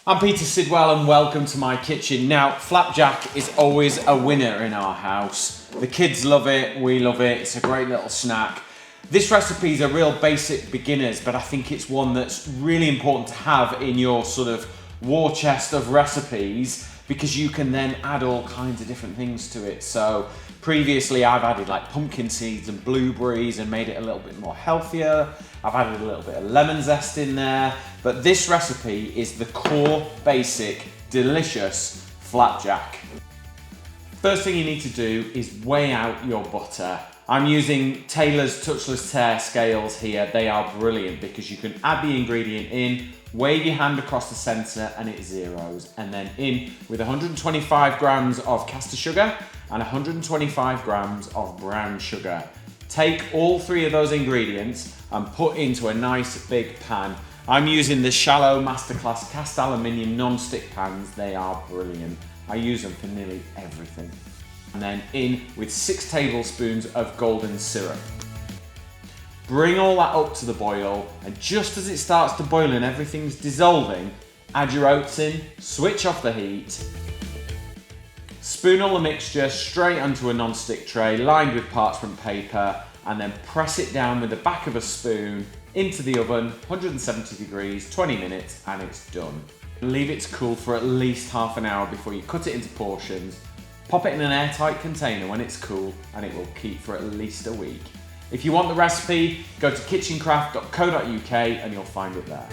I'm Peter Sidwell and welcome to my kitchen. Now, flapjack is always a winner in our house. The kids love it, we love it, it's a great little snack. This recipe is a real basic beginners, but I think it's one that's really important to have in your sort of war chest of recipes because you can then add all kinds of different things to it. So previously I've added like pumpkin seeds and blueberries and made it a little bit more healthier. I've added a little bit of lemon zest in there, but this recipe is the core, basic, delicious flapjack. First thing you need to do is weigh out your butter. I'm using Taylor's touchless tare scales here. They are brilliant because you can add the ingredient in, wave your hand across the center and it zeros, and then in with 125 grams of caster sugar and 125 grams of brown sugar. Take all three of those ingredients and put into a nice big pan. I'm using the shallow MasterClass cast aluminium non-stick pans. They are brilliant. I use them for nearly everything. And then in with 6 tablespoons of golden syrup. Bring all that up to the boil, and just as it starts to boil and everything's dissolving, add your oats in, switch off the heat, spoon all the mixture straight onto a non-stick tray lined with parchment paper, and then press it down with the back of a spoon into the oven, 170 degrees, 20 minutes, and it's done. Leave it to cool for at least half an hour before you cut it into portions. Pop it in an airtight container when it's cool, and it will keep for at least a week. If you want the recipe, go to kitchencraft.co.uk and you'll find it there.